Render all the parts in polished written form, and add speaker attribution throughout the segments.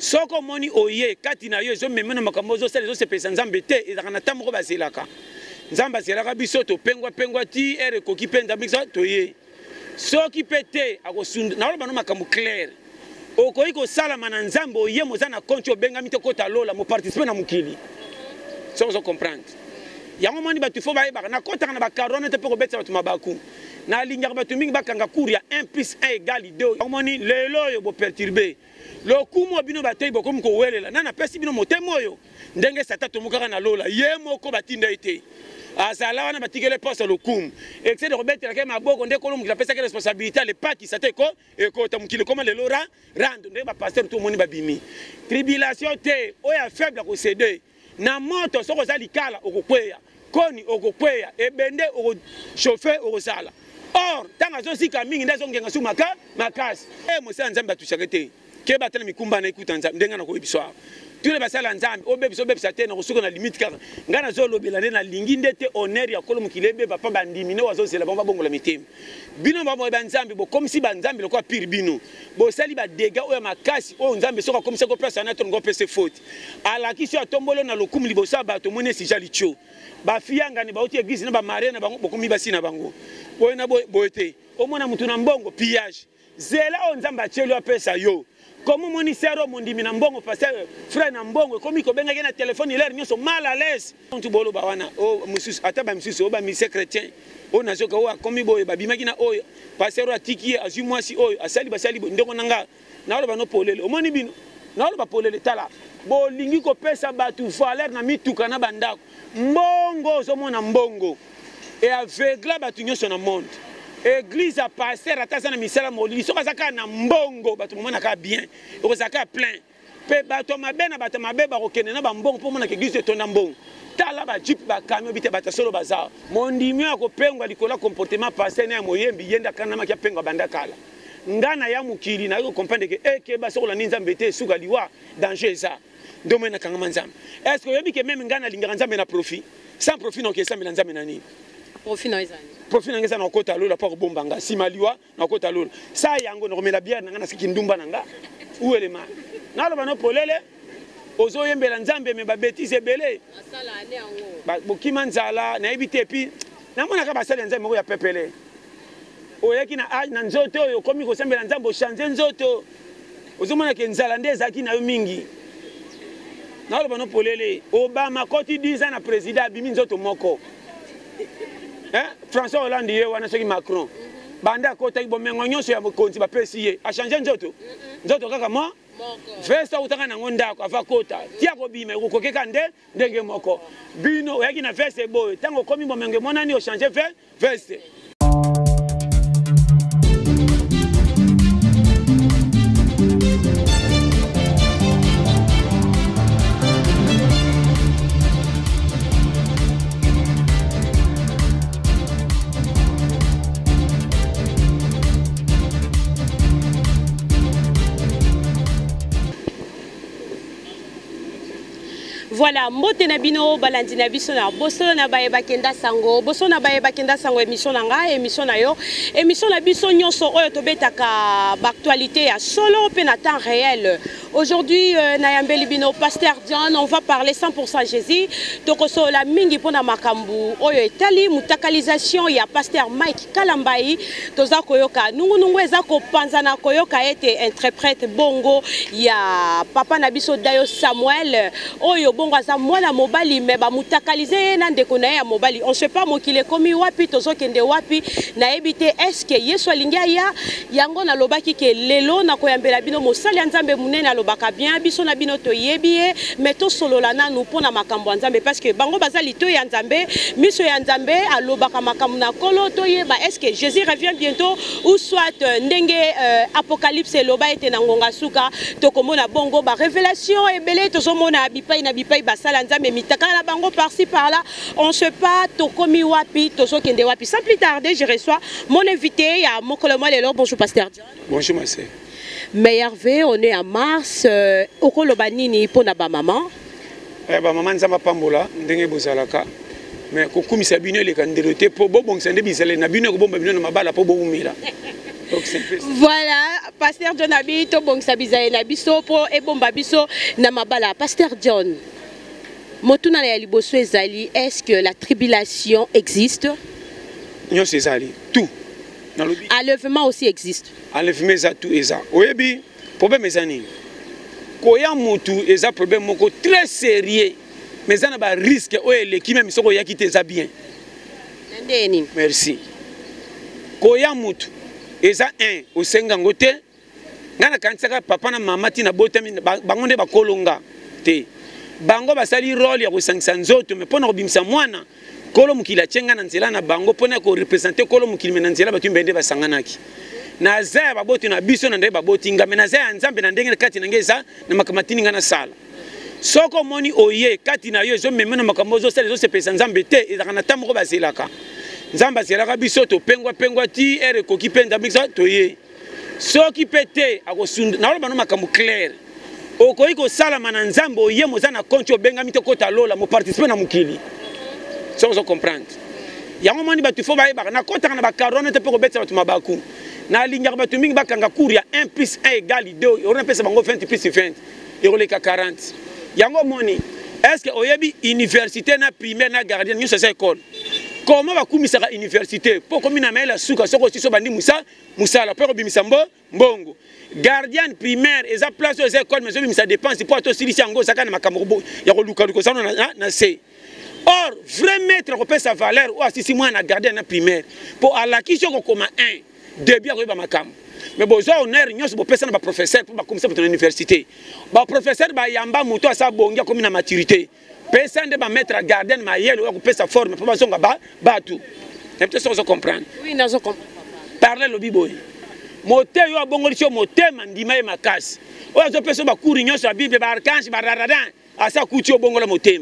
Speaker 1: soko moni oye kati na yo zo memena makambo zo sala zo se pesa nzambe te ezaka na tamoko baselaka nzambe aselaka biso to pengwa ti ere koki penza biso to ye soki pete akosunda na loba no makambo clair okoyi ko sala mana nzambe oye moza na konti obenga mito kota lola mo participer na mukili so comprendre yango moni batu fo ba na kota na ba karone te peko betsa batu mabaku na linya batu mingi bakanga cour ya 1 + 1 = 2 yango moni lelo yo bo perturber lo kumo bino batei boko mko welela na pesi bino motemo yo ndenge satato mukaka na lola ye moko batinda ite azala wana batikele poste lo kum excès de rebetre ke maboko ndeko lo mukila pesa ke responsabilité le paki sateko ekota mukile koma le lora rando ndenge ba pasteur tout moni babimi tribulation te oya faible ko céder na moto soko za likala okokweya koni okokweya ebende oko chauffer okosala or tanga zo sika mingi ndazo ngenga su makasi mosa nzambe atushakete ke batala mikumba na ikuta nzambe ndenga na ko ebiswa tous les basala nzambe obebiso bebisa te na kosuka na limite kaka ngana zo lobela na lingi ndete honneur ya kolo mukilebe papa bandimine wazo zela bomba bongola mitema bino babo ba nzambe bo comme si ba nzambe lokwa pire bino bo sali ba dega oya makasi o nzambe soka comme ça ko place na to ngo pese faute ala kiso atombolo na lokumu libosa ba to mone si jali cho ba fianga ni ba oti église na ba marena bango bokomi basi na bango boyena boete o mona mutu na mbongo pillage zela o nzambe achelo apesa yo comme monisero mondimi na mbongo pasteur frère na mbongo komi ko benga na téléphone ilaire nyoso mal à l'aise tu bolo ba wana o musus ata ba musus o ba mi chrétien o na zoka o komi boye ba bimaki na oyo pasteur atiki azu mwasi oyo asali basali ndeko nanga na olo ba no polele o moni bino na olo ba polele tala bo lingi ko pesa batu valeur na mituka na bandako mbongo zo mona mbongo et aveugle batu nyoso na monde église à passer à tazana misala molili soka zaka na mbongo bato mona ka bien oko zaka plein pe bato mabena bato mabeba kokene na ba mbongo po mona ke église to na mbongo tala ba jeep ba camion bite bata solo baza mondimi akopengwa likola comportement passer na moyembi yenda kana makia pengwa banda kala ngana ya mukili na yo comprendre que eke ba sokola nzambe te suka liwa danger ça ndomwe na kanga nzambe est-ce que yobi ke même ngana lingaka nzambe na profit sans profit no ke nzambe na nzambe nani
Speaker 2: profit no ezani
Speaker 1: profit nanga na kota lola pa bombanga simaliwa na kota lola sa yango na komela bière nanga na siki ndumba nanga ou elema na loba no polele ozo yembela nzambe me ba bêtise belé
Speaker 2: asala ane yango
Speaker 1: ba bokima nzala na ebite pi na mona ka basala nzambe moko ya pepele oyaki na age na nzoto oyo komi ko sembela nzambe o changer nzoto ozo mona ke nzala nde zaki na yo mingi na loba no polele Obama koti 10 ans na président abimi nzoto moko François Hollande ye wana soki Macron banda kota bomengo nyonso ya mokonzi ba pesi ye a changer nzoto nzoto kaka mo vesta utanga na ngondako ava kota tia ko bima ko kokeka ndenge moko bino oyaki na veste boy tango komi bomengo monani o changer veste.
Speaker 2: Voilà, mbote na bino balandi na biso na boso na baye bakenda sango émission na yo émission na biso nyonso oyo tobetaka actualité ya solo pe na temps réel. Aujourd'hui na yambeli bino Pasteur John, on va parler 100% Jésus tokoso la mingi pona makambu oyo etali mutakalisation ya Pasteur Mike Kalambai toza koyoka nungu eza ko panzana koyoka ete interprète bongo ya papa na biso Dayo Samuel oyo bongo aza mwana mobali me ba mutakalize na ndeko na ya mobali on sait pas mokile komi wapi tozo kende wapi na ebite est-ce que Yesu alingia ya yango na lobaki ke lelo na koyambela bino mosali ya nzambe munene alobaka bien biso na bino to yebie mais to solola nanu pona makambo ya nzambe parce que bango bazali to ya nzambe miso ya nzambe alobaka makambo na kolo to yeba est-ce que Jésus revient bientôt ou soit ndenge apocalypse eloba ete na ngonga suka to komona bongo ba révélation ebele tozo mona bipai na bipai basala nzambe mitaka na bango par-ci par-là on se pas to komi wapi tozo kende wapi sans plus tarder je reçois mon invité ya mokolo mo lelo. Bonjour Pasteur John.
Speaker 1: Bonjour ma sœur.
Speaker 2: Meilleur vœu, on est en mars okoloba nini pona ba maman
Speaker 1: ba maman nzamba pambola ndenge bozalaka mais kokumisa bino le kanderote po bobongisa nde bizale na bino ko bomba bino na mabala po bomumira
Speaker 2: Voilà, Pasteur John Abito, bon sabizaye na biso po e bomba biso na mabala. Pasteur John, motuna na liboso ezali, est-ce que la tribulation existe?
Speaker 1: Non, c'est ça, tout.
Speaker 2: Enlèvement aussi existe.
Speaker 1: Enlèvement ça tout et ça. Oui, problème est ani. Koya mutu est un problème moko très sérieux. Mais ça n'a pas risque o qui même soko ya kite ça bien.
Speaker 2: Ndeni.
Speaker 1: Merci. Koya mutu eza un au sengangote ngana kansaka papa na mama tina botami bango nde bakolonga te bango basali role ya kosangisa nzoto me pona kobimisa mwana kolo mukila chenga na nzela na bango pona ko representer kolo mukili na nzela batu mbende basanganaki na za baboti na biso na ndeba boti ngame na za nzambe na ndenge kati na ngeza na makamatini ngana sala soko moni oye kati na yo zo memena makambo zo sala zo se pesa nzambe te ezaka na tamoko baselaka nzamba zelaka biso to pengwa ti ere koki penda biso to ye soki pete akosunda na loba no makambo clair okoyi ko sala mana nzambo ye moza na konti obenga mito kota lola mo participer na mukili so zo comprendre yango moni batu fo baye na kota na ba karona te pe ko betsa batu mabaku na linya batu mingi bakanga cour ya 1 + 1 = 2 on pesa bango 20 + 20 euroleka 40 yango moni est-ce que oyebi université na primaire na gardien nyo sa école. Comment va kumisa ka université pour komina mela suka soko siso bandi musala pour bimisa mbongo gardien primaire eza place aux écoles mais bimisa dépense pour to silisi ngo saka na makambo ya ko luka luka sana na C. Or vrai maître ko pesa valeur ou asisi moi na gardien na primaire pour alakisho ko koma 1 début ko ba makambo mais bozo honneur nyos bo pesa na ba professeur pour ba komisa pour université ba professeur ba yamba muto asa bongia komina maturité. Personne ne va mettre à garder ma yelle ou à sa forme pour que batu. Peut-être que comprendre. Oui, nous comprenons. Parler le biboy. Moté yo bongolicho moté mandima e makasi. O azo peso ba kurinyo sa bible ba archange ba raradan asa kuchi bongola moté.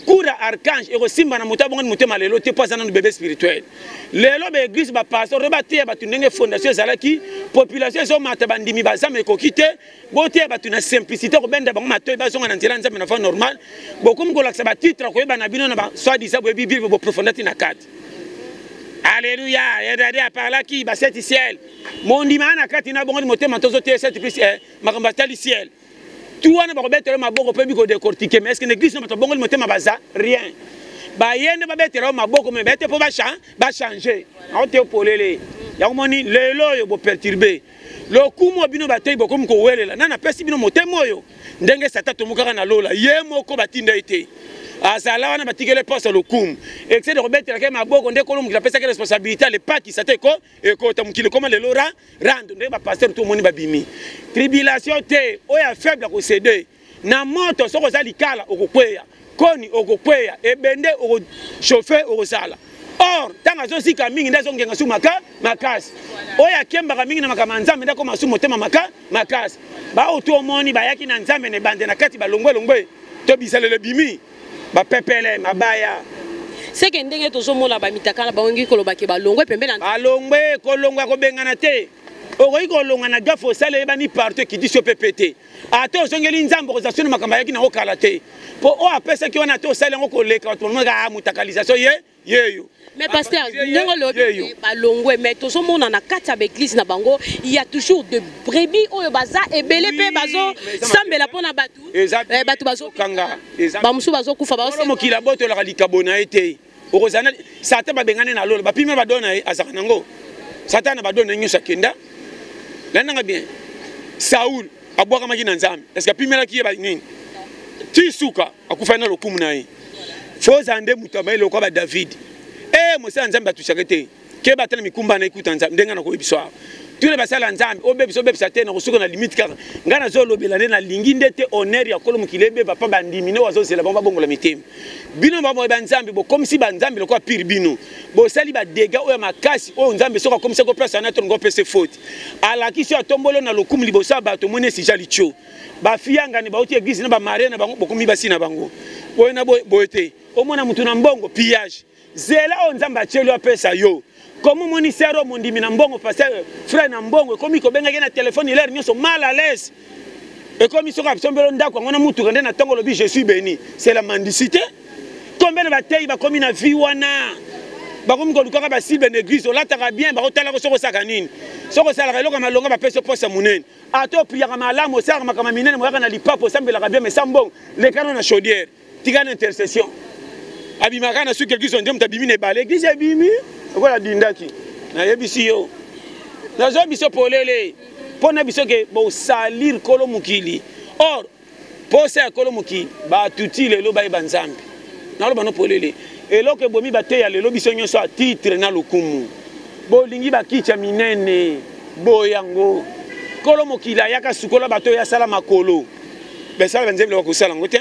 Speaker 1: Kura archange e simba na moté bongoli moté malelo te pas un bébé spirituel. Lelo be église ba pasteur rebate ba tunenge fondation zalaki population zo mata bandimi ba zame ko kite boté ba tuna simplicité ko benda ba mato ba zonga na nzela nzambe na fa normal bokum ko laksa ba titre ko ba na bino na ba soit disant bo bible bo profondeur na 4. Alléluia, yadade apala ki ba set ciel. Mondi mana kati na bongo moté mantozo te 7 + 1 makamba tali ciel. Tout wana ba ko betelo maboko pe bi ko décortiquer mais est-ce que l'église na bongo moté mabaza rien. Ba yende ba betelo maboko me bete po ba changer. Na ote opolele. Ya moni lelo yo bo perturber. Lo kumo bino batei boko mko welela. Nana pesi bino moté moyo. Ndenge satato mukaka na lola. Ye moko batinda ite. Azala wana batikele posa lokumu excès de rebete la kema boko ndeko lo mukila pesa ke responsabilité le pas qui sateko et ko ta mukile koma le lora rando ndé ba pasteur tout moni babimi tribulation te oya faible ko céder na moto soko za likala okokweya koni okokweya ebende oko chauffer okosala or tanga zo sika mingi ndazo ngenga su makasi oya kemba mingi na makama nzambe ndako masu motema makasi ba oto moni ba yaki na nzambe ne bande na kati ba longwe to bisale le bimi ba pepele mabaya
Speaker 2: c'est que ndenge tozomona ba mitakana bangi koloba ke balongwe pembena
Speaker 1: balongwe kolongwa ko bengana te okoyi kolonga na gafo sale bani partout qui dit sur PPT ato zongeli nzambo ko zasuna makamba yaki na okala te po o apesa ki wana to sale ngoko leka to monga mutakalisation yeyo.
Speaker 2: Mais pasteur, balongwe mais tozomona na kati ya église na bango il y a toujours de brebis oyo baza ebele pe bazo sambela pona batu batu bazo
Speaker 1: kanga
Speaker 2: ba musu bazo kufa bazo
Speaker 1: mokila boto la likabona ete okozana satan ba bengane na lolo ba pima ba dona azaka nango satan ba dona nyusa kenda langa bien Saul abwaka makina nzambe est-ce que pimela ki ba nini tisuka akufa na lokumu na yi foza nde mutamelo kwa ba David mosa nzambe atushaka te ke batala mikumba na ikuta nzambe ndenga na ko ebiswa tule basala nzambe obebisa te na kosuka na limite kaka ngana zo lobela na lingi ndete honneur ya kolo mukilebe papa bandimine wazo zela ba bongola mitem bino ba ba nzambe bo comme si ba nzambe lokwa pire bino bo sali ba dega oya makasi o nzambe soka comme ça ko place na to ngo pese faute ala kiso atombolo na lokumu libosa ba to mone si jali cho ba fianga ni ba oti église na ba mare na bango bokomi basi na bango boyena boyete o mona mutu na mbongo pillage zela o nzamba chelo apesa yo comme monisero mondimi na mbongo pasteur frère na mbongo komi ko benga na téléphone il est nyoso mal à l'aise et comme iso ka sombelo ndako ngona mutu kande na tongo lobi je suis béni c'est la mendicité combien de bataille ba komi na vie wana bakomi kolukaka basible na église olataka bien bakotalaka soko osaka nini soko osalaka eloko malonga bapesi posa monene ata opriaka malamu osalaka makambo minene moyaka na lipapo osambelaka bien mesa mbongo lekana na chaudière tika na intercession abimaka na suki église onde moto abimi na ebale église ebimi okola dindaki nayebisi yo nazo biso polele mpo na biso ke bosalir kolo mokili or posa ya kolo mokili batuti lelo bayeba nzambe naloba no polele eloko ebomi bateya lelo biso nyonso a titre na lokumu bolingi bakitya minene boyango kolo mokili ayaka sukola bato oyo asala makolo besala banzembe bakosala yango te.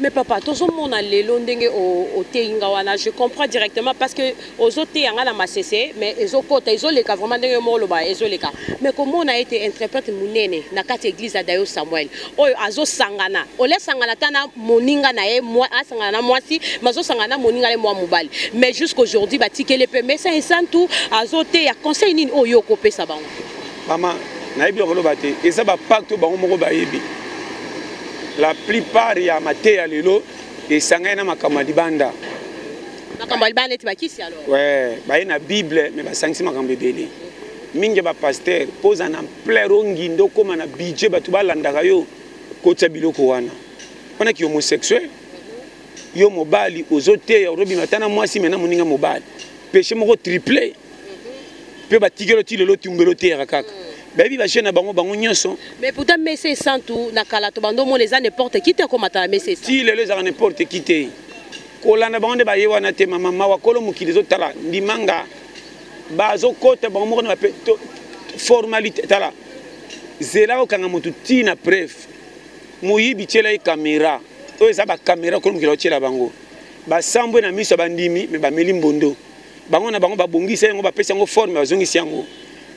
Speaker 2: Mais papa, tout le monde a les londingues au Téingawana. Je comprends directement parce que aux autres Téingana m'a cessé, mais ils ont côté, ils ont les cas vraiment des mots là-bas, ils ont les cas. Mais comment on a été interprète mounene na quatre églises à Dayo Samuel. Oh, azo sangana. Ole sangana tana moninga na moi, a sangana moi si, mazo sangana moninga le moi mobile. Mais jusqu'aujourd'hui, bah ticket les paiements, ça et ça tout, azo té ya conseil ni oh yo copé ça ba.
Speaker 1: Maman, na ibi okolo bate, et ça ba pacte ba moko ba yebi. La plupart ya maté ya lelo et sangana na makambo libanda.
Speaker 2: Makambo libanda ti bakisi alors.
Speaker 1: Ouais, ba na Bible mais ba sangisi makambo ebele. Mingi ba pasteur pose en plero ngindo koma na budget batu balandaka yo kotsa biloko wana. Wana ki homosexuel. Yo mobali ozote ya robi matana mwasi mena moninga mobali. Péché moko triplé. Pe ba tigelo ti lelo tumbelo te ya kaka. Baby ba jeune bango bango nyonso. Mais
Speaker 2: pourtant messé sans tout na kala to bando mo les n'importe qui te comme ta messé.
Speaker 1: Si les za n'importe qui te. Kolana bango ba yewa na te mama mawa kolo mukili zo tala ndimanga. Bazo kote bango mo na formalité tala. Zela o kanga mutu ti na preuve. Muyibi chela e caméra. O eza ba caméra kolo mukili o chela bango. Ba sambwe na miso bandimi me ba meli mbondo. Bango na bango ba bongisa yango ba pesa yango forme bazongisi yango.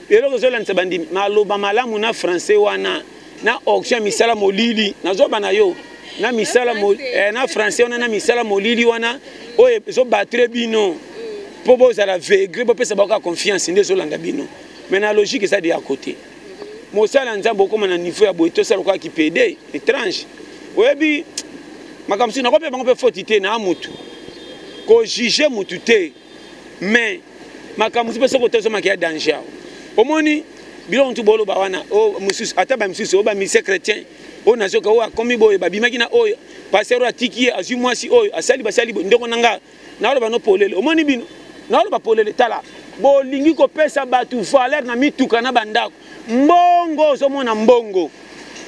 Speaker 1: Elo kozola nsabandi maloba malamu na français wana na auction misala molili nazoba na yo na misala na français wana na misala molili wana oye zo battre bino po boza la veille bo pesa ba confiance ndezo landa bino mais na logique ça de à côté mosala nzambo koma na niveau ya boito sala kwa kipede étrange oyebi makamsi na kope bango pe faute na mutu ko juger mutu te mais makamsi pe soko tezo makia danger. Omoni bilon tu bolo bawana o musus ataba musus o ba mise chrétien o nazoka o akomi boye babimaki na oyo pasteur atiki azu mwasi oyo asali basali ndeko nanga na olo bano polele omoni bino na olo ba polele tala bo lingi ko pesa batu valeur na mituka na bandako mbongo zo mona mbongo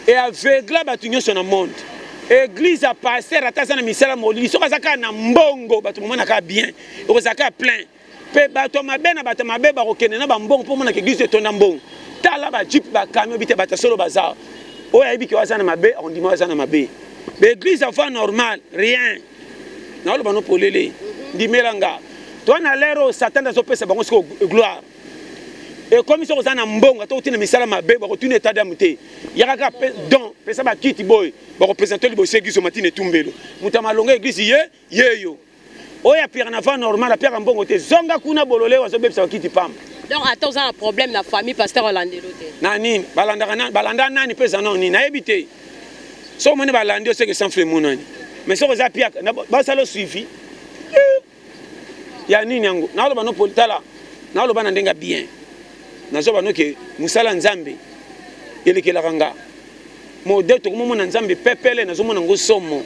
Speaker 1: et aveugle batu nyonso na monde église a pasteur atasa na misala molili soka zaka na mbongo batu mona ka bien o zaka plein pe bato mabe na bato mabe ba kokene na ba mbongo po mona ke église to na mbongo tala ba jeep ba camion bite bata solo bazar o ya biki wazana mabe on dit moi wazana mabe be église a fa normal rien na lo bano polele ndi melanga to na lero satan zo pesa bango siko gloire et comme ils sont na mbongo to tina misala mabe ba ko tuna état d'âme te yakaka don pesa ba kiti boy ba représenter libo église matine tumbelo mutama longa église yeyo oya pire na fa normal a pire mbongo te zonga kuna bolole wazo bebisa wakiti pamba.
Speaker 2: Donc attends un problème la famille pasteur Olandelo te.
Speaker 1: Nani balanda nani pesa non ni na ebité. So moni balandi o seke sans frère monani. Mais so za pia ba salo suivi. Ya nini yango na lo bano politala na lo bana ndenga bien. Na zo bano ke musala nzambe elekela kanga. Modèle to mo na nzambe pepele na zo mona ngo somo.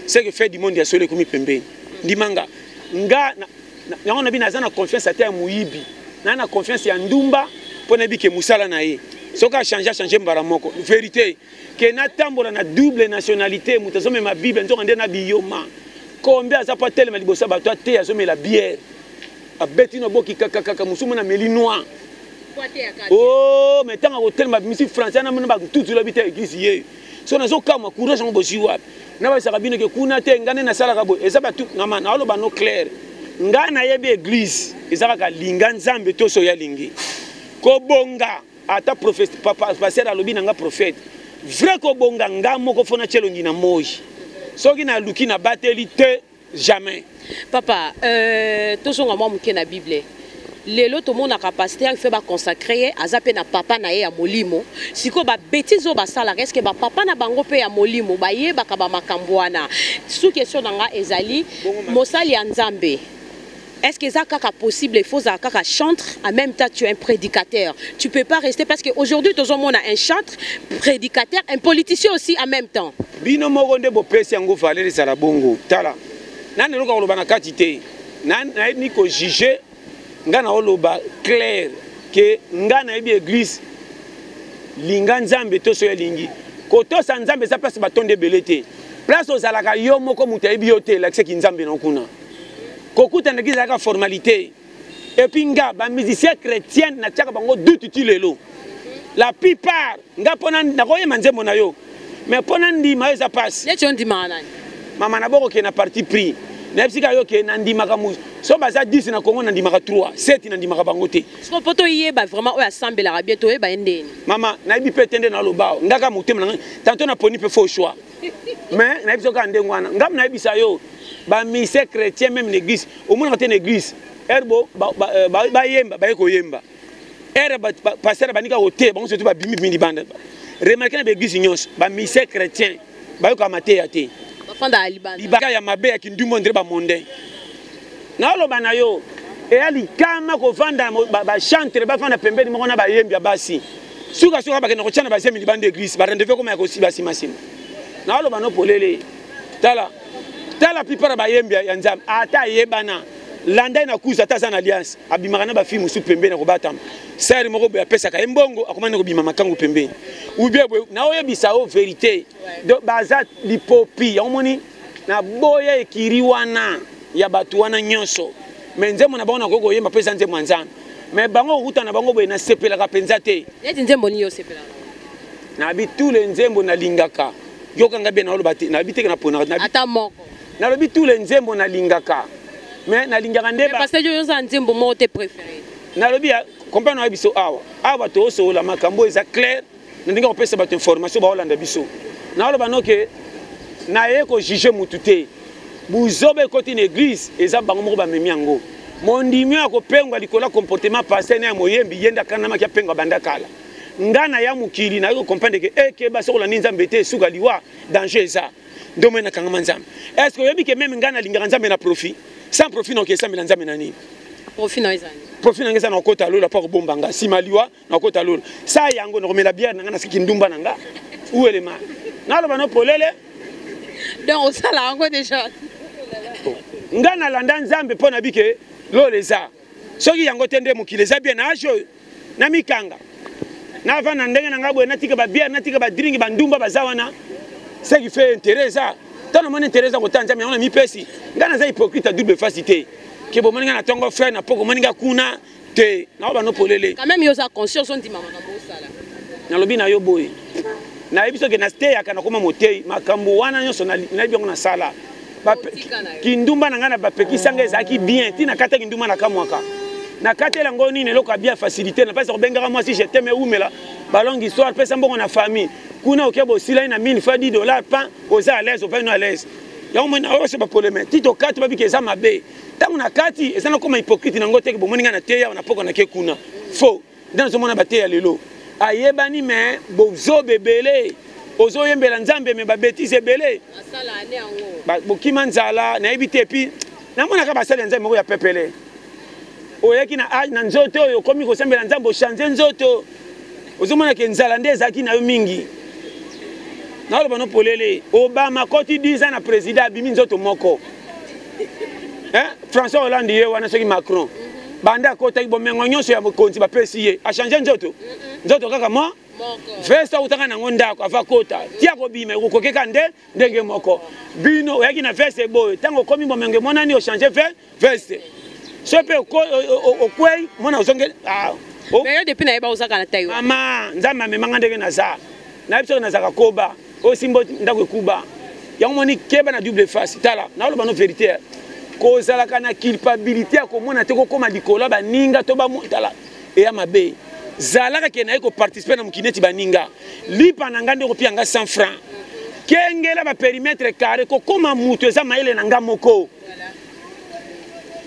Speaker 1: C'est que fait du monde ya sole komi pembeni. Ndimanga nga na bina zana confiance ate ya muyibi na confiance ya ndumba pona bike musala na ye soka changer mbara moko vérité que na tambola na double nationalité mutazome ma bible nzo ndena biyoma combien ça pas tellement libosa bato ate ya zome la bière abeti no boki kaka musumu na meli noir oh mais tant hotel ma misi français na mona ba tout la bité église ye so nazo kama courage ngo boziwa na ba sakabine ke kuna te ngane na sala kabo eza ba tout ngama na aloba no clair ngana yebe église ezaka ka linga nzambe toso ya lingi ko bonga ata prophète papa passer alobi nga prophète vrai ko bonga ngamo ko fona chelo ngina moyi soki na luki na bateli te jamais
Speaker 2: papa toso ngama muke na bible lelo to mona capacité à faire ba consacrer azape na papa na ye ya molimo siko ba bêtise o ba sala est-ce que ba papa na bango pe ya molimo ba ye ba ka ba makambwana sous question nga ezali mosali ya nzambe est-ce que ça kaka possible, il faut kaka chantre, en même temps tu es un prédicateur. Tu peux pas rester parce qu'aujourd'hui, tout le monde a un chantre, prédicateur, un politicien aussi en même temps.
Speaker 1: Bino mogonde bo pesi yango valeur sala bongo. Tala. Nani loka oloba na kati te. Nani ni ko juger ngana oloba clair que ngana ebi église linga nzambe to so lingi. Koto sa nzambe za place batonde belete. Place ozalaka yo moko muta ebi yote la ki nzambe na kuna. Kokuta na giza ka formalité. Et puis nga ba musicien chrétien na tiaka bango dututi lelo. La plupart nga pona na koye manzembo na yo. Mais pona ndima eza passe.
Speaker 2: Les gens ndima nani?
Speaker 1: Mama na boko ke na parti pris. Na psika yo ke na ndima ka mu. So baza 10 na Congo na ndima ka 3, 7 na ndima ka bango te.
Speaker 2: So poto yeba vraiment o assemble la bientôt yeba ndeni.
Speaker 1: Mama na ibi petende na lobao. Ngaka mutema na tanto na poni pe faux choix. Mais na biso ka ndengwana. Ngam na ibisa yo. Ba mise chrétien même l'église. Au moins dans l'église. Erbo ba yemba ba ko yemba. Era pasteur banika hotel bango surtout ba bimi bimi banda. Remarquez na l'église nyos ba mise chrétien. Ba ko amate ya te.
Speaker 2: Fanda alibanda.
Speaker 1: Ibaka ya mabe ya kindumo ndre ba monde. Na loba na yo e ali kama ko vanda ba chanter ba fanda pembeni moko na ba yembi ya basi. Suka ba ke na ko chana ba zemi libanda église ba rendez-vous comme ya ko si basi masima. Na loba no polele. Tala plupart ba yembi ya nzam ata yebana landa na kuza ta za na alliance abimaka na ba film su pembeni ko batam. Seri moko ya pesa ka embongo akomana ko bima makangu pembeni. Ubie na oyebisa o vérité de baza lipopi ya omoni na boya ekiri wana ya batu wana nyonso mais nzembo na bango na koko yemba pesa nzembo nzambe mais bango okuta na bango boye na sepela ka penza te
Speaker 2: neti nzembo ni yo sepela
Speaker 1: na bi tous les nzembo na lingaka yokanga bien na loba te na bi te na pona na
Speaker 2: ata moko
Speaker 1: na lobi tous les nzembo na lingaka mais na lingaka ndeba
Speaker 2: parce que yo za nzembo mo te préféré
Speaker 1: na lobi comprendre na biso awa to so la makambo eza clair na ndinga kopesa bato information ba Holanda biso na loba no ke na ye ko juger mutu te buzobe koti na église eza bango moko bamemi yango mondimi ya kopengwa likola comportement passé na moyembi yenda kana maki apengwa banda kala ngana ya mukili na yo comprendre ke ekeba sokola ni nzambe te suka liwa danger eza ndomwe na kanga nzambe est-ce que yobi ke même ngana lingaka nzambe na profit sans profit na okesa mbela nzambe na nini
Speaker 2: profit na ezani
Speaker 1: profit na ngeza na kota lola pa kobomba nga sima liwa na kota lola sa yango na komela bière na ngana siki ndumba na nga ou elema na loba no polele
Speaker 2: donc ça là encore déjà
Speaker 1: ngana landa nzambe pona bike loleza soki yango tende mukile za bien na ajo na mikanga na vana ndenge na ngabwe natika ba bière natika ba drink ba ndumba bazawana ce qui fait intérêt ça tana mon intérêt za kotanja mais on a mi pesi ngana za hypocrite à double facité ke bo moninga na tongo frère na poko moninga kuna te na ba no polele
Speaker 2: quand même yo za conscience on dit mama kambo sala
Speaker 1: na lobi na yo boy na ebiso ke na stay akana koma motei makambo wana nyoso na biango na sala kindumba na ngana bapekisanga ezaki bien tina kata kindumba na kamwaka na kata elango nini eloko bien facilité na pesa kobengaka moi si je t'aime umela balongi histoire pesa mbongo na famille kuna okebo sila na 1000 fois $10 pas oza à l'aise opa no à l'aise ya omona o se ba problème tito kati babiki eza mabe tango na kati eza na koma hypocrite nango teke bomoninga na teya na poko na ke kuna faux dans zomona bateya lelo ayebani mais bozo bebele ozo yembela nzambe me ba bêtise ebele
Speaker 2: asala ane yango
Speaker 1: bokima nzala na ebite puis na mona ka basala nzambe moko ya pepele oyeki na age na nzoto oyo komi ko sembela nzambe o changer nzoto ozo mona ke nzala nde ezaki na yo mingi na loba no polele Obama koti 10 ans na président abimi nzoto moko François Hollande ye wana soki Macron banda kota bomengo nyonso ya mokonzi bapesi ye a changer nzoto kaka mo vesta utanga nango ndako ava kota tia kobima ekokokeka ndenge moko bino oyaki na veste boye ntango okomi bomengo monani ochange veste so mpe okwei mona ozonge
Speaker 2: mais depuis na yeba ozaka na tayo
Speaker 1: mama nzambe amemanga ndenge naza nayebi soki nazaka koba osimbo ndako ekuba yango moni keba na double face tala naoloba no vérité kozalaka na culpabilité ya komona te kokoma likolo baninga to bamotala eya mabe zalaka ke naye koparticipe na mokili neti baninga lipa na nga nde kopia nga 100 francs kengela baperimetre carré kokoma mutu eza mayele na nga moko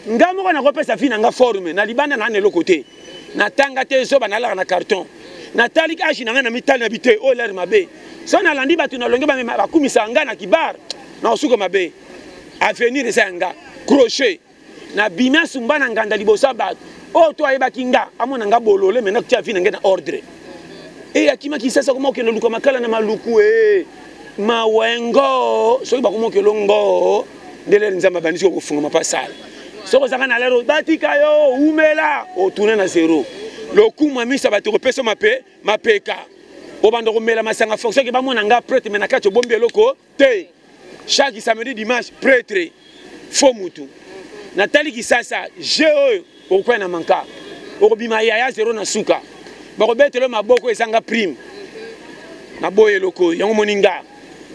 Speaker 1: nga moko nakopesa vi na nga forme na libanda na eloko te natanga te zoba nalaka na carton natali age na nga na mitali na bite o lere mabe so nalandi bato nalonge bakumisa nga na kibar na osuka mabe avenir eza yanga crochet na bimia sumba na nganda libosa bato o to ayebaki nga amona nga bolole mena kutia vi na ngena ordre e akima kisasa koma okendo luka makala na maluku mawengo soki bakoma okelo ngo ndele nzamba bandisi kofunga mapasala soko zaka na lero batika yo umela otuna na zero lokuma misa bato kopesa mapeka obanda komela masanga fonction ke bamona nga prêtre mena kacho bombi eloko te chaque samedi dimanche prêtre fo mutu natali kisasa je oyo okwa na manka okobima ya zero na suka bakobetelo maboko esanga prime na boye loko yango moninga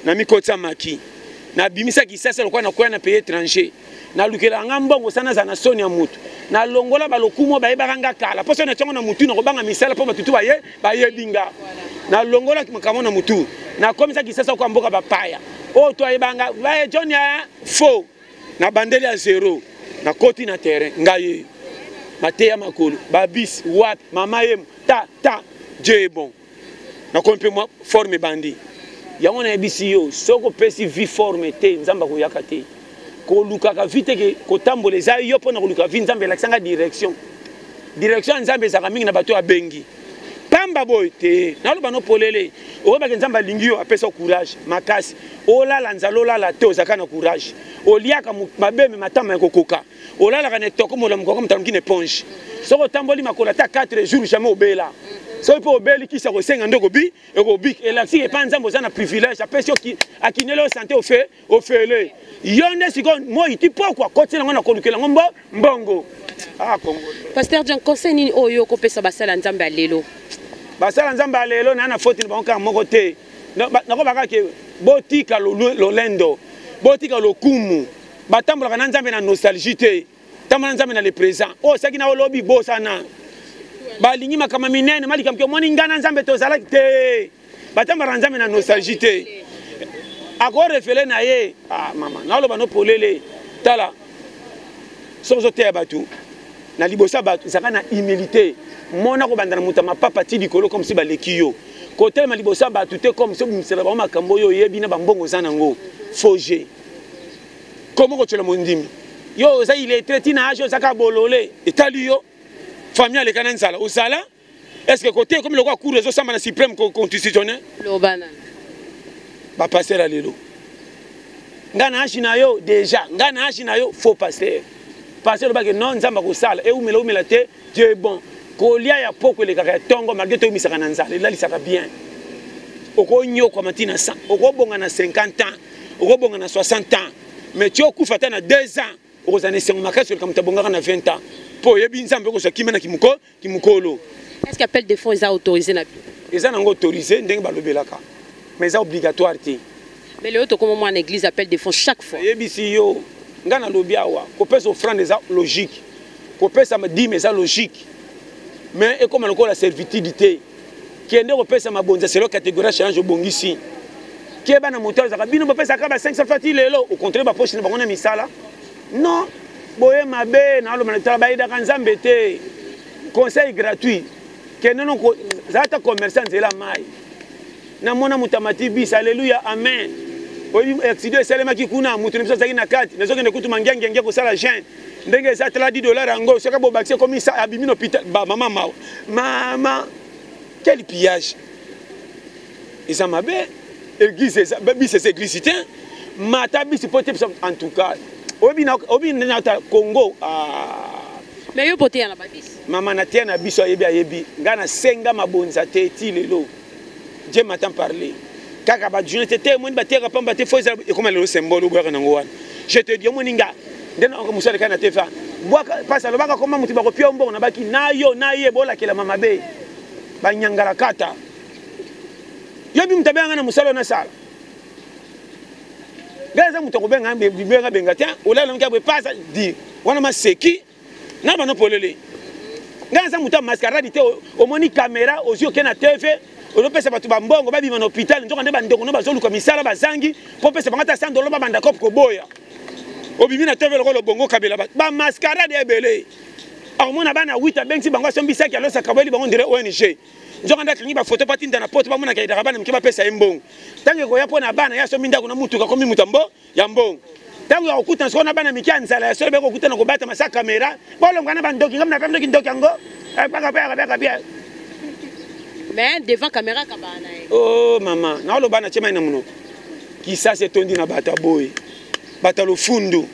Speaker 1: na mikotsa maki na bimisa kisasa lokwa na kwa na pays étranger na lukela ngambongo sana za na soni ya mutu na longola balokumo bayebanga kala poso na tongo na mutu na kobanga misala po batutu baye binga na longola kimakamo na mutu na komisa kisasa kwa mboka bapaya o to ayebanga baye John ya fo na bandeli ya zero na koti na terrain ngaye mateya makolo babis wat mama yem ta je bon na kompe moi forme bandi yango na ebisi yo soko pesi vi forme te nzamba ko yakate ko luka ka vite ke ko tambole za yo pona ko luka vi nzambe la sanga direction nzambe za mingi na bato ya bengi pamba boy te na lo bano polele o ba ke nzamba lingio apesa courage makasi olala nzalola la te ozaka na courage oliaka mabeme matama ya kokoka olala ka ne toko mola mukoko mutanuki ne ponge soko tamboli makola ta 4 jours jamais obela so po obeli kisa ko senga ndoko bi ekobik elasi e panza mbozana privilège apesi akinelo santé ofele yonde siko moi ti pourquoi kotina ngona kolukela ngombo mbongo Congo
Speaker 2: Pasteur Jean conseil nini oyo ko pesa basala nzambe alelo
Speaker 1: basala nzambe alelo na faute ni banka moko te nako baka ke botika lolendo botika lokumu batambola na nzambe na nostalgie te tambola nzambe na le présent o saki na olobi bosana balingi makama minene malika mke moni ngana nzambe tozala te batambola nzambe na nostalgie te ako refele na ye mama na oloba no polele tala sozo te batu na libosa batu zaka na humilité mona ko bandana mutama papa ti dikolo comme si baleki yo kotel ma libosa batu te comme si misela ba makambo yo yebi na bambongo zanango foje comment ko tshela mondimi yo za il est traité na ajo zaka bolole etali yo famille le kanan sala usala est-ce que côté comme le quoi cour réseau sama na suprême constitutionnel
Speaker 2: lobana
Speaker 1: ba passer à lelo ngana ashina yo déjà ngana ashina yo faux passer passer le bague non nzamba ko sala e umela te Dieu est bon kolia ya poko le kaka tongo malgré to misaka na nzala la lisaka bien oko nyoko matina 100 oko bonga na 50 ans oko bonga na 60 ans mais tu okufa ta na 2 ans oko zane sengo makasi le kamta bonga na 20 ans po yebi nzambe ko so kimena kimukolo
Speaker 2: est-ce qu'appel de fonds est autorisé na
Speaker 1: eza nango autorisé ndenge balobelaka mais c'est obligatoire ti
Speaker 2: mais le autre comme moi en église appel de fonds chaque fois
Speaker 1: yebi si yo ngana lobiawa ko pesa offrande eza logique ko pesa ma dime eza logique mais et comme la servitude qui est repéré ma bonne c'est la catégorie change bongisi qui est bana moteur za bino pesa ka ba 500 fati lelo au contraire ba poche na bango na misala non boye mabe na lo manetala ba ida kanzambe te conseil gratuit que non ko zata commerçant zela mai na mona mutamati bis alléluia amen oyi accident selema ki kuna mutu nimso zaki na kati nazo kende kutu mangenge ko sala jeune ndenge za $30 ango soka bo bakse comme ça abimi l'hôpital ba maman quel pillage ils ont mabé église ça bis c'est église mata bis pote en tout cas obi na Congo
Speaker 2: mais yo pote na babis
Speaker 1: maman na tia na biso yebi ngana senga mabonza te ti lelo Dieu m'entend parler kaka ba journée te témoin ba tera pamba te faut et comme le symbole ou bwa nango wana je te dis moninga ndena ko musale kana tefa bwaka pasa lo baka koma muti bako pia mbongo na baki nayo naye bola kila mama be ba nyangala kata yobi mtabanga na musalo na sala gaza mutoko benga benga benga tiens olala mkabwe pasa di wana maseki na bano polele gaza muta mascarade te omoni caméra ozio kena TV ono pesa batu ba mbongo ba bima na hôpital njoka nde ba ndeko no bazoluka misala bazangi po pesa bangata $100 ba banda kop ko boya obibi na TV le bongo kabela ba mascarade ebele amona bana 8 bengi bango sombi saki alo sakabeli bango ndire ONG njoka nda kingi ba photo patinda na poto ba mona kaida bana mkiba pesa embongo tange ko yapo na bana ya sombi ndako na mutuka komi mutambo ya mbongo tango ya okuta soko na bana mikia nzala ya solo beko okuta na kobata masa kamera bolonga na bandoki ngam na pemdoki ndoki yango baka
Speaker 2: mais devant caméra kabana
Speaker 1: oh mama na lo bana chema ina muno kisasa tondi na bata boy bata lo fundu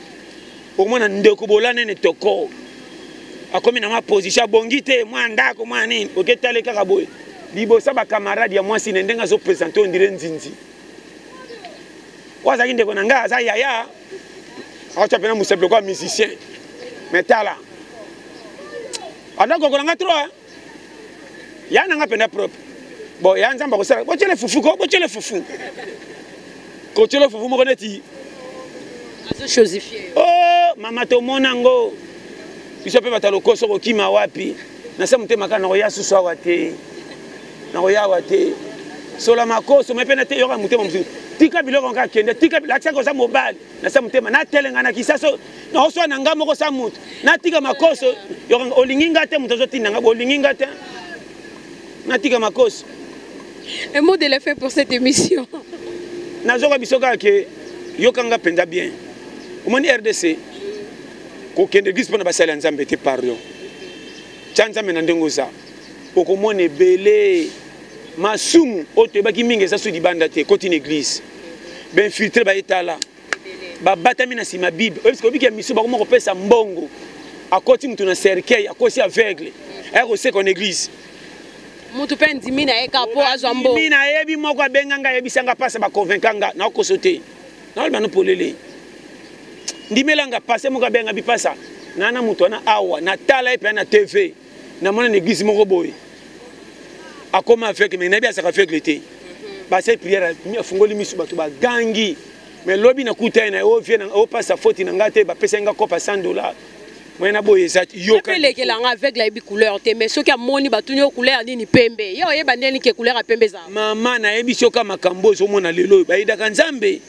Speaker 1: omona ndeko bolane ne toko akomi na ma position bongite mwa ndako mwa nini oketale kaka boy libosa ba camarade ya mwasi ndenga zo présenter on dirait nzinzi waza ndeko na nga za yaya acha pena musable kwa musicien metala andako kolanga trop ya nanga pena propre bon ya nzamba ko sala bochele fufu mo koneti
Speaker 2: azo chosifier
Speaker 1: oh mama to monango biso pe batalo koso ko kima wapi na sa mutema kana ko ya susu awate na ko ya wate sola makoso mepena te yoka mutema msu tika biloko nka kende tika bilakisa ko sa mobile na sa mutema na telenga na kisaso na oso na ngamo ko sa mutu na tika makoso yoka olinginga te muto zo tinanga olinginga te na tika makoso.
Speaker 2: Un mot de la fin pour cette émission.
Speaker 1: Nazoka bisoka ke yokanga penda bien. Omoni RDC ko kende gis pona basala nzambe te pardon. Chanza mena ndengoza. Okomone belé masumu otebaki mingi sa sudi banda te koti une église. Ben filtre ba etala. Ba batami na sima Bible. Parce que biki misu ba ko moko pesa mbongo. Akoti mtu na cercueil, akosi aveugle. Eko se kon église.
Speaker 2: Mutu pe ndimi na eka po azwa mbo.
Speaker 1: Ndimi na yebi moko abenganga yebisanga pasa ba convaincanga na okosote. Na olba no polele. Ndimelanga pase moko abenga bipasa. Nana mutu na awa na tala epe na TV. Na mona na église moko boy. Akoma avec mais nabi asaka avec l'été. Ba cette prière mi afungoli misu bato ba gangi. Mais lobi na kuta na o vie na o pasa faute na ngate ba pesa nga kopa $100. Mwena boye zati yoka
Speaker 2: peleke langa avec la couleur te mais soki amoni batunyo couleur nini pembe yo yeba ndeni ke couleur pembe za
Speaker 1: mama na yebi soka makambo zo mona lelo ba idaka nzambe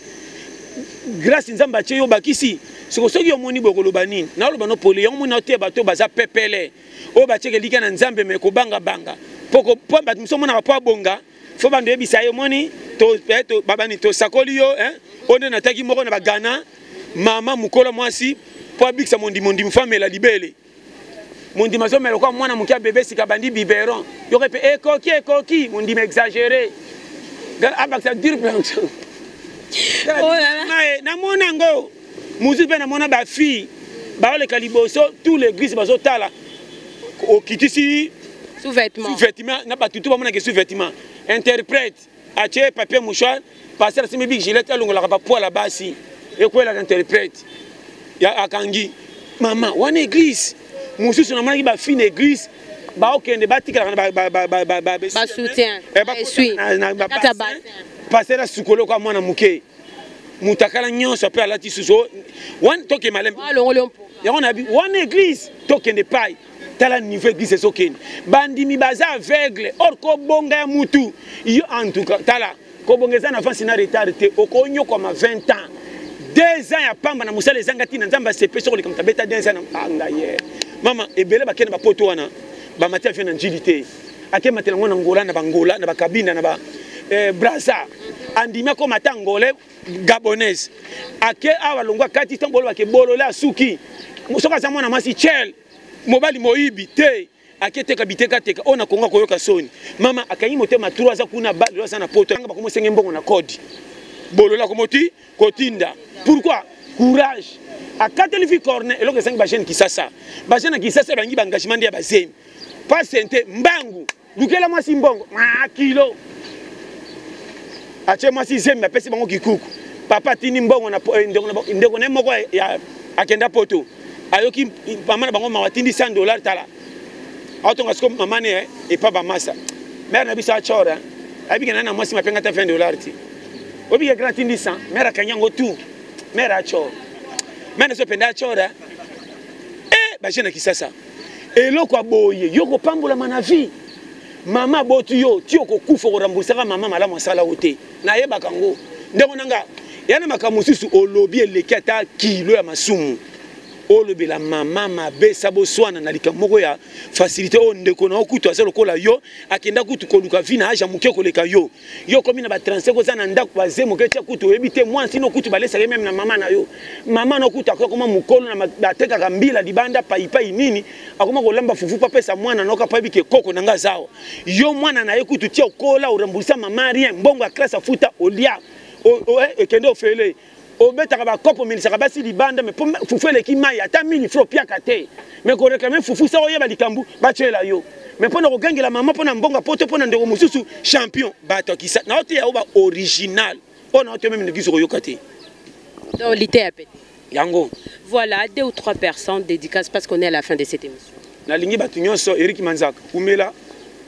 Speaker 1: grâce nzamba che yo bakisi siko soki yo moni bokolo banini na lo bano poli yo mona te bato baza pepele o ba cheke lika na nzambe me ko banga poko po ba miso mona pa bonga fo bando yebisa yo moni to babani to sakoli yo onde na taki moko na bagana mama mukola mwasi po abikisa mondi mfame la libele mondi mazomelo kwa mwana mukia bébé sika bandi biberon yo repe ekoki mondi m'exagérer abakisa dire planche oh là là na mona ngo muzi pe na mona ba fille ba ole kaliboso tout l'église bazo tala okitisi
Speaker 2: sous-vêtements
Speaker 1: na batutu ba mona ke sous-vêtements interprète ache papier mouchoir passer simi big gilet alongola ba poila basi ekwela interprète ya akangi mama wana église mususu na mwana ki ba fine église ba okende batika
Speaker 2: ba soutien esui kata ba
Speaker 1: passer la sukolo kwa mwana muke mutakala nyonso pe alati suso wan toke malem ya on a bi wana église tokende pai tala niveau église sokende bandimi baza aveugle or ko bonga ya mutu yo en tout cas tala ko bongeza na fansi na retard te okonyo kwa 20 ans 2 ans ya pamba na musala ezanga tina nzamba sepe soko likamta beta 2 ans na anga ye mama ebele bakene ba poto wana ba matia fina njilité ake matela ngona ngola na bangola na bakabina na ba braza andima ko matangole gabonaise ake awa longwa kati tambolo ke bolola suki musoka za mwana masi chel mobali moibi te akete kabiteka teka ona konga koyoka soni mama akanyi motema 3 za kuna ba loza na poto ngaba komo senge mbongo na kodi bolola komoti kotinda pourquoi courage akateli fi corner eloko sengi ba jeune kisasa bangi ba engagement ya bazemi pas sente mbangu lukela mwasi mbongo kilo ache mwasi zemi apesi bango kikuku papa tini mbongo na ndeko ne moko ya akenda poto ayoki mama na bango mawatindi $100 tala autonga sko mama ne e pa ba masa mère na bisa chora abika na mwasi mapenga ta $20 ti obi ya grand tindi 100 mère kanyango tout mère a chora mère so penda chora ba jeune kisasa eloko aboye yoko pambola mana vie mama botu yo ti okokufa ko rambusaka mama malamu asala ote na yeba kango ndeko nanga yana makamususu olobi eleki ata kilo ya masumu olobela mama mabe sabo swana na likamoko ya facilité o ndeko na okutu azelo kola yo akenda kutu koluka vina aja muke koleka yo komi na ba 35 za na ndako baze moke tia kutu ebite moi sino kutu balesa même na mama na yo mama na okutu akoma mukolo na bateka kambila libanda paipai nini akoma kolamba fufu pa pesa mwana noka pa bike koko nanga zao yo mwana na ye kutu tia kola urambulisa mama rien mbongo a classe afuta olia ekende ofele obetaka ba kopo milisaka basi libanda mais fufu eleki mai ata 1000 francs piaka te mais ko réclamer fufu sa oyeba likambu bachela yo mais pona ko gangela mama pona mbonga poto pona ndeko mususu champion bato kisa na ote ya oba original on a même ngiso ko yokate
Speaker 2: donc lité appel
Speaker 1: yango
Speaker 2: voilà 2 ou 3 personnes dédicaces parce qu'on est à la fin de cette émission
Speaker 1: na lingi batu nyonso Eric Manzaka Umela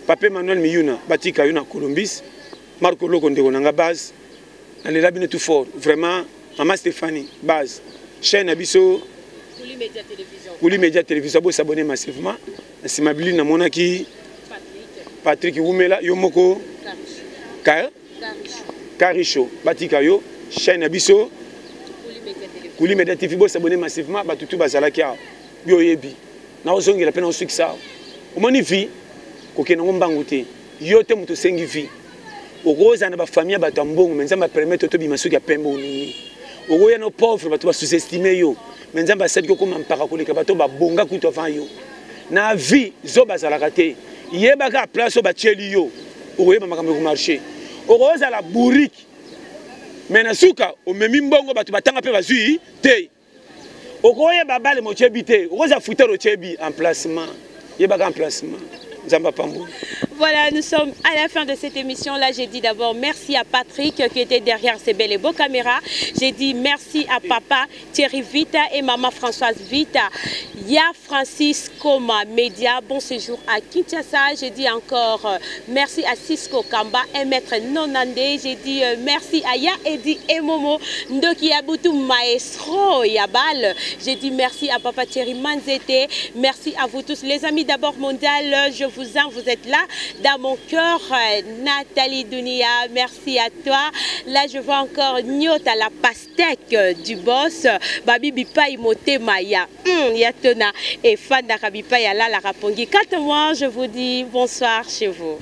Speaker 1: Pape Manuel Miyuna batika yuna Columbus Marco Loko ndeko nanga base na les labine tout fort vraiment Maman Stéphanie, base. Chaîne Abisso. Kouli Média Télévision. Vous s'abonnez massivement. C'est ma bille, Namonaki. Patrick Oumela, Yomoko. Karicho. Batikayo. Chaîne Abisso. Kouli Média Télévision. Vous s'abonnez massivement. Batutu Bazalakia. Bioyebi. Na ozongi la peine en succès. Au moins, vie. Koke Nambangouté. Yote Muto Sengi vie. Au rose, on a ma famille à Batambong. Mais ça m'a permis de te bimasou ya Pembo. Ogoya no pauvre bato ba sous-estimer yo mais nzamba sabi ko koma mpaka koleka bato ba bonga kuto fa yo na vie zo bazalaka te yebaka place ba cheli yo ogoyeba makambo ko marché ogoza la bourrique mais na suka o memi mbongo bato batanga pe bazui te ogoyeba bale mo chebi te ogoza futero chebi emplacement yebaka emplacement nzamba pambo.
Speaker 2: Voilà, nous sommes à la fin de cette émission-là. J'ai dit d'abord merci à Patrick qui était derrière ces belles et beaux caméras. J'ai dit merci à papa Thierry Vita et maman Françoise Vita. Ya Francis Koma Média, bon séjour à Kinshasa. J'ai dit encore merci à Cisco Kamba et Maître Nonandé. J'ai dit merci à Ya Edi Emomo Ndoki Abutu Maestro Yabal. J'ai dit merci à papa Thierry Manzete. Merci à vous tous les amis d'abord mondial. Je vous aime, vous êtes là dans mon cœur. Nathalie Dunia, merci à toi. Là je vois encore Nyota la pastèque du boss. Babi Bipai Mote Maya. Yatona et Fanda Kabipa Yala la Rapongi. 4 mois, je vous dis bonsoir chez vous.